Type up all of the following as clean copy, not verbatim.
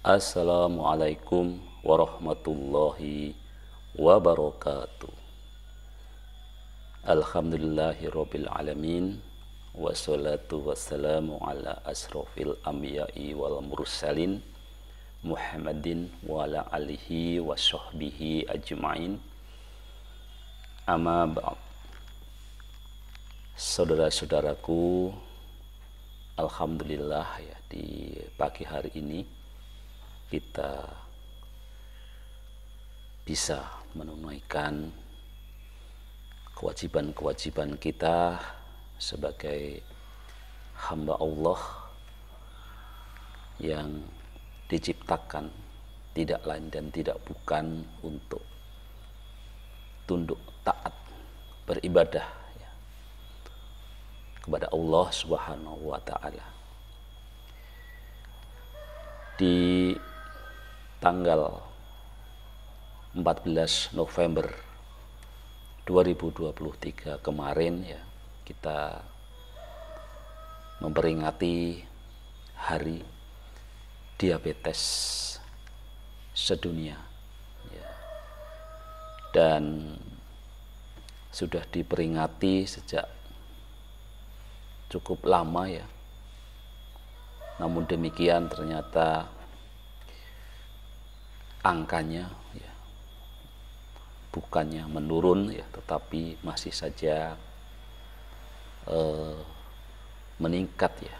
Assalamualaikum warahmatullahi wabarakatuh. Alhamdulillahirabbil alamin. Wassalatu wassalamu ala asrofil anbiya'i wal mursalin Muhammadin wa ala alihi wa sahbihi ajma'in. Amma ba'd. Saudara-saudaraku, alhamdulillah ya, di pagi hari ini kita bisa menunaikan kewajiban-kewajiban kita sebagai hamba Allah yang diciptakan tidak lain dan tidak bukan untuk tunduk taat beribadah kepada Allah Subhanahu wa Ta'ala. Di tanggal 14 November 2023 kemarin ya, kita memperingati Hari Diabetes Sedunia ya. Dan sudah diperingati sejak cukup lama ya. Namun demikian ternyata angkanya ya bukannya menurun ya, tetapi masih saja meningkat ya.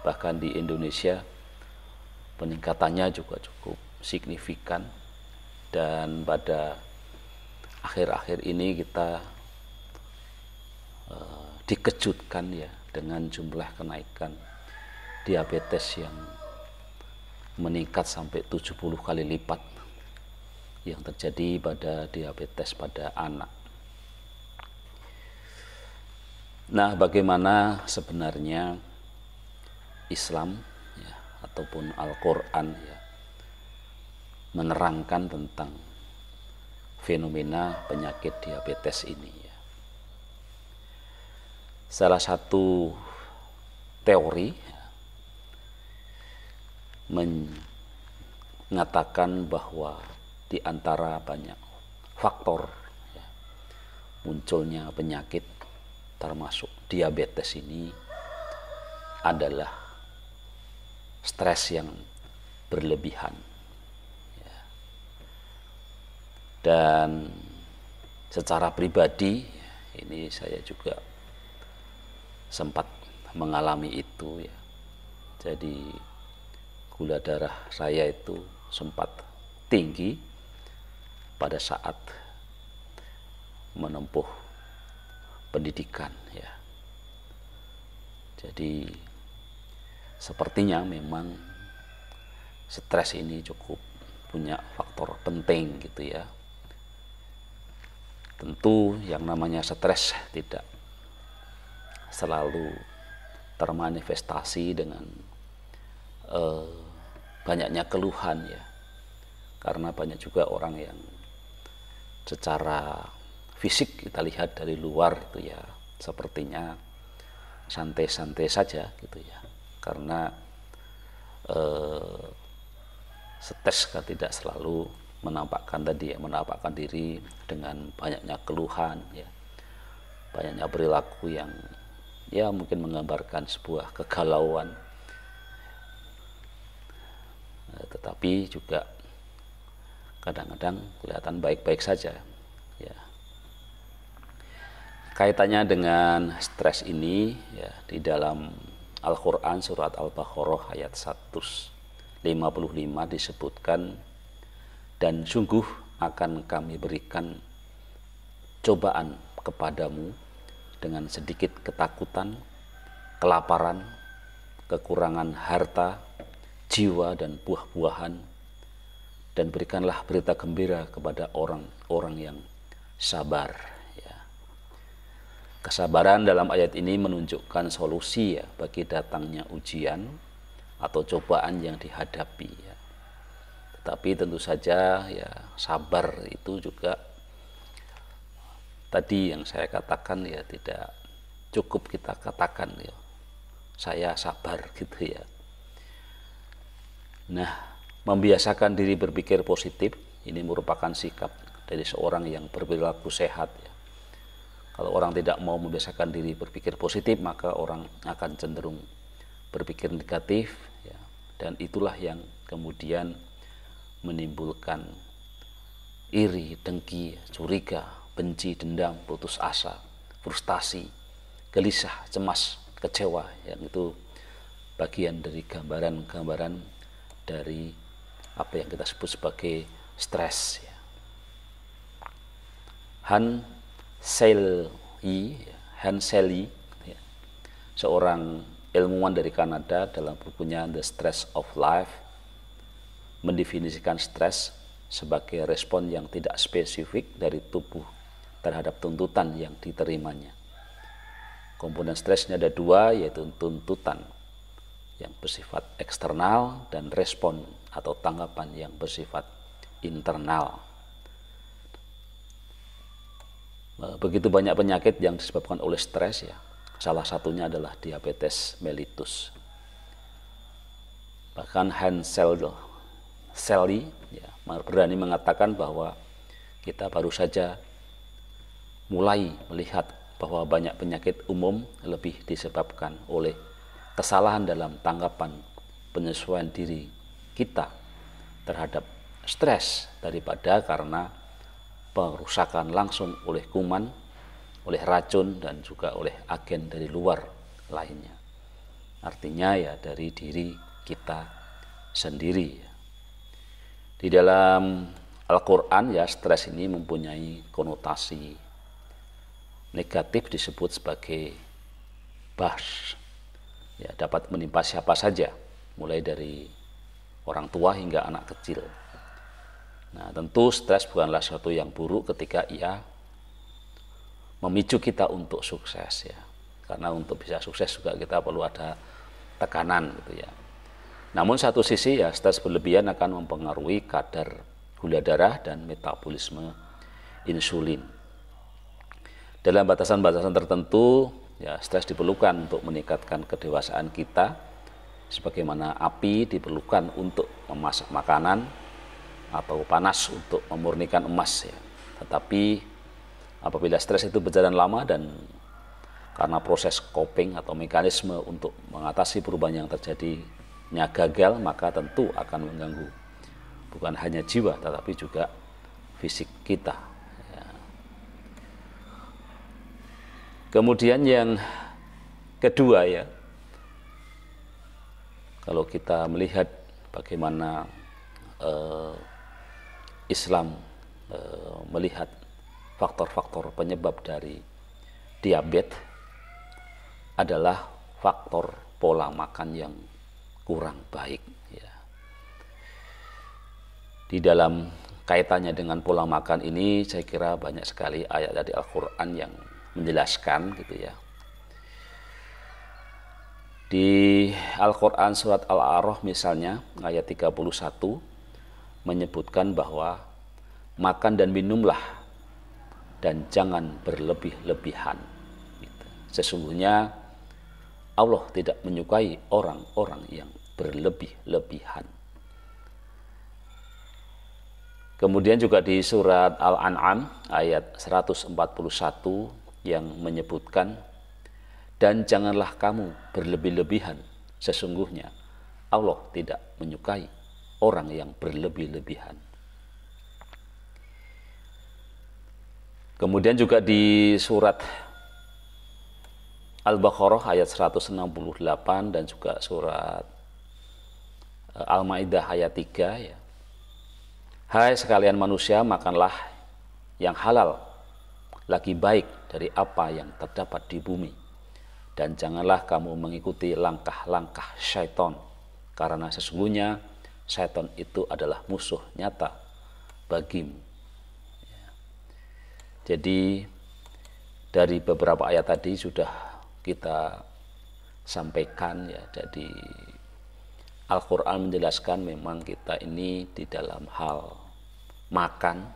Bahkan di Indonesia peningkatannya juga cukup signifikan, dan pada akhir-akhir ini kita dikejutkan ya dengan jumlah kenaikan diabetes yang meningkat sampai 70 kali lipat yang terjadi pada diabetes pada anak. Nah, bagaimana sebenarnya Islam ya, ataupun Al-Quran ya, menerangkan tentang fenomena penyakit diabetes ini ya. Salah satu teori mengatakan bahwa di antara banyak faktor ya, munculnya penyakit termasuk diabetes ini adalah stres yang berlebihan ya. Dan secara pribadi ini saya juga sempat mengalami itu ya. Jadi gula darah saya itu sempat tinggi pada saat menempuh pendidikan ya. Jadi sepertinya memang stres ini cukup punya faktor penting gitu ya. Tentu yang namanya stres tidak selalu termanifestasi dengan banyaknya keluhan ya, karena banyak juga orang yang secara fisik kita lihat dari luar itu ya sepertinya santai-santai saja gitu ya, karena stres kan tidak selalu menampakkan diri dengan banyaknya keluhan ya, banyaknya perilaku yang ya mungkin menggambarkan sebuah kegalauan, tetapi juga kadang-kadang kelihatan baik-baik saja ya. Kaitannya dengan stres ini ya, di dalam Al-Quran surat Al-Baqarah ayat 155 disebutkan, dan sungguh akan kami berikan cobaan kepadamu dengan sedikit ketakutan, kelaparan, kekurangan harta, jiwa dan buah-buahan, dan berikanlah berita gembira kepada orang-orang yang sabar ya. Kesabaran dalam ayat ini menunjukkan solusi ya bagi datangnya ujian atau cobaan yang dihadapi ya. Tetapi tentu saja ya sabar itu juga tadi yang saya katakan ya tidak cukup kita katakan ya saya sabar gitu ya. Nah, membiasakan diri berpikir positif. Ini merupakan sikap dari seorang yang berperilaku sehat ya. Kalau orang tidak mau membiasakan diri berpikir positif, maka orang akan cenderung berpikir negatif ya. Dan itulah yang kemudian menimbulkan iri, dengki, curiga, benci, dendam, putus asa, frustasi, gelisah, cemas, kecewa. Yang itu bagian dari gambaran-gambaran dari apa yang kita sebut sebagai stres ya. Hans Selye ya, seorang ilmuwan dari Kanada, dalam bukunya The Stress of Life mendefinisikan stres sebagai respon yang tidak spesifik dari tubuh terhadap tuntutan yang diterimanya. Komponen stresnya ada dua, yaitu tuntutan yang bersifat eksternal dan respon atau tanggapan yang bersifat internal. Begitu banyak penyakit yang disebabkan oleh stres ya. Salah satunya adalah diabetes mellitus. Bahkan Hans Selye ya, berani mengatakan bahwa kita baru saja mulai melihat bahwa banyak penyakit umum lebih disebabkan oleh kesalahan dalam tanggapan penyesuaian diri kita terhadap stres daripada karena perusakan langsung oleh kuman, oleh racun, dan juga oleh agen dari luar lainnya. Artinya ya dari diri kita sendiri. Di dalam Al-Quran ya, stres ini mempunyai konotasi negatif, disebut sebagai bas. Ya, dapat menimpa siapa saja, mulai dari orang tua hingga anak kecil. Nah, tentu stres bukanlah sesuatu yang buruk ketika ia memicu kita untuk sukses ya. Karena untuk bisa sukses juga kita perlu ada tekanan gitu ya. Namun satu sisi ya, stres berlebihan akan mempengaruhi kadar gula darah dan metabolisme insulin. Dalam batasan-batasan tertentu ya, stres diperlukan untuk meningkatkan kedewasaan kita, sebagaimana api diperlukan untuk memasak makanan atau panas untuk memurnikan emas ya. Tetapi apabila stres itu berjalan lama dan karena proses coping atau mekanisme untuk mengatasi perubahan yang terjadinya gagal, maka tentu akan mengganggu bukan hanya jiwa tetapi juga fisik kita ya. Kemudian yang kedua ya, kalau kita melihat bagaimana Islam melihat faktor-faktor penyebab dari diabetes adalah faktor pola makan yang kurang baik ya. Di dalam kaitannya dengan pola makan ini, saya kira banyak sekali ayat dari Al-Quran yang menjelaskan gitu ya. Di Al-Quran surat Al-A'raf misalnya ayat 31 menyebutkan bahwa makan dan minumlah dan jangan berlebih-lebihan gitu. Sesungguhnya Allah tidak menyukai orang-orang yang berlebih-lebihan. Kemudian juga di surat Al-An'am ayat 141 yang menyebutkan, dan janganlah kamu berlebih-lebihan, sesungguhnya Allah tidak menyukai orang yang berlebih-lebihan. Kemudian juga di surat Al-Baqarah ayat 168 dan juga surat Al-Maidah ayat 3 ya. Hai sekalian manusia, makanlah yang halal lagi baik dari apa yang terdapat di bumi, dan janganlah kamu mengikuti langkah-langkah syaitan, karena sesungguhnya syaitan itu adalah musuh nyata bagimu. Jadi dari beberapa ayat tadi sudah kita sampaikan ya, jadi Al-Quran menjelaskan memang kita ini di dalam hal makan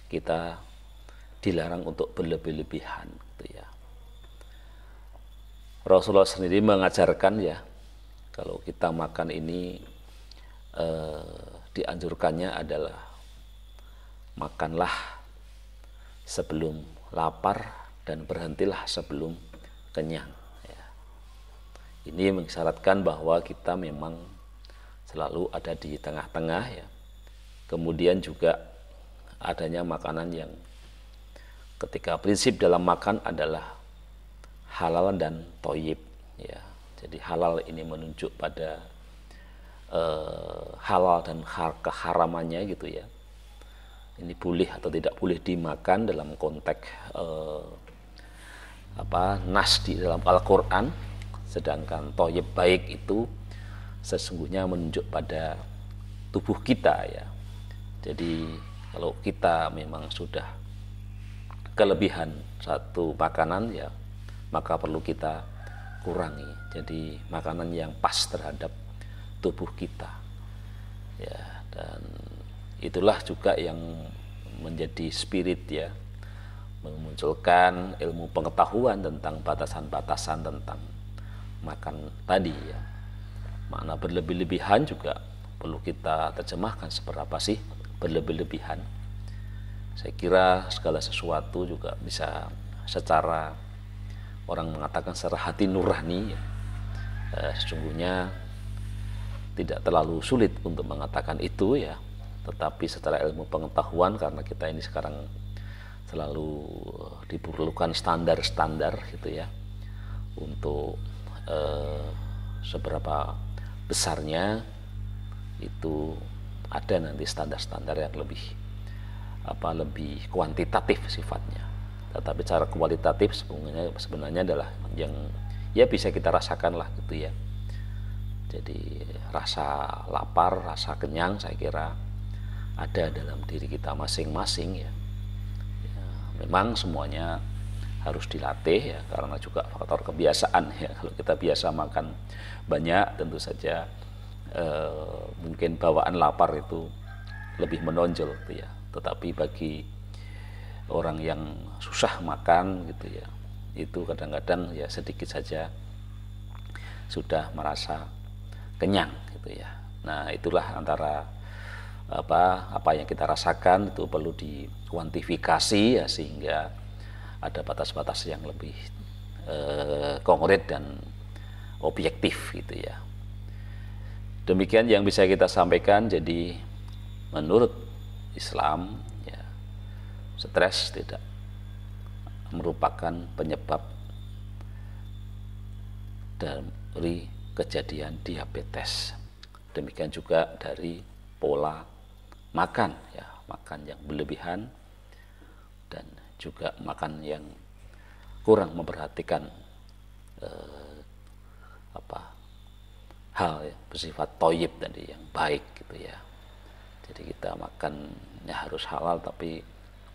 kita dilarang untuk berlebih-lebihan gitu ya. Rasulullah sendiri mengajarkan ya, kalau kita makan ini dianjurkannya adalah makanlah sebelum lapar dan berhentilah sebelum kenyang. Ya. Ini mengisyaratkan bahwa kita memang selalu ada di tengah-tengah ya. Kemudian juga adanya makanan yang ketika prinsip dalam makan adalah halal dan thayyib ya. Jadi halal ini menunjuk pada halal dan keharamannya gitu ya. Ini boleh atau tidak boleh dimakan dalam konteks nas di dalam Al-Qur'an, sedangkan thayyib baik itu sesungguhnya menunjuk pada tubuh kita ya. Jadi kalau kita memang sudah kelebihan satu makanan ya, maka perlu kita kurangi. Jadi makanan yang pas terhadap tubuh kita ya. Dan itulah juga yang menjadi spirit ya, memunculkan ilmu pengetahuan tentang batasan-batasan tentang makan tadi ya. Makna berlebih-lebihan juga perlu kita terjemahkan seberapa sih berlebih-lebihan. Saya kira segala sesuatu juga bisa secara, orang mengatakan secara hati nurani ya. Sesungguhnya tidak terlalu sulit untuk mengatakan itu ya, tetapi secara ilmu pengetahuan, karena kita ini sekarang selalu diperlukan standar-standar gitu ya, untuk seberapa besarnya itu ada nanti standar-standar yang lebih kuantitatif sifatnya. Tetapi cara kualitatif sebenarnya adalah yang ya bisa kita rasakan lah gitu ya. Jadi rasa lapar, rasa kenyang saya kira ada dalam diri kita masing-masing ya. Memang semuanya harus dilatih ya, karena juga faktor kebiasaan ya. Kalau kita biasa makan banyak, tentu saja mungkin bawaan lapar itu lebih menonjol gitu ya. Tetapi bagi orang yang susah makan gitu ya, itu kadang-kadang ya sedikit saja sudah merasa kenyang gitu ya. Nah, itulah antara apa yang kita rasakan itu perlu dikuantifikasi ya, sehingga ada batas-batas yang lebih konkret dan objektif gitu ya. Demikian yang bisa kita sampaikan. Jadi menurut Islam ya, stres tidak merupakan penyebab dari kejadian diabetes. Demikian juga dari pola makan ya, makan yang berlebihan dan juga makan yang kurang memperhatikan hal yang bersifat thayyib tadi, yang baik gitu ya. Jadi kita makannya harus halal, tapi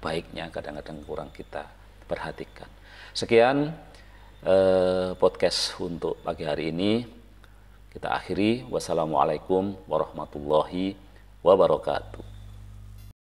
baiknya kadang-kadang kurang kita perhatikan. Sekian podcast untuk pagi hari ini. Kita akhiri. Wassalamualaikum warahmatullahi wabarakatuh.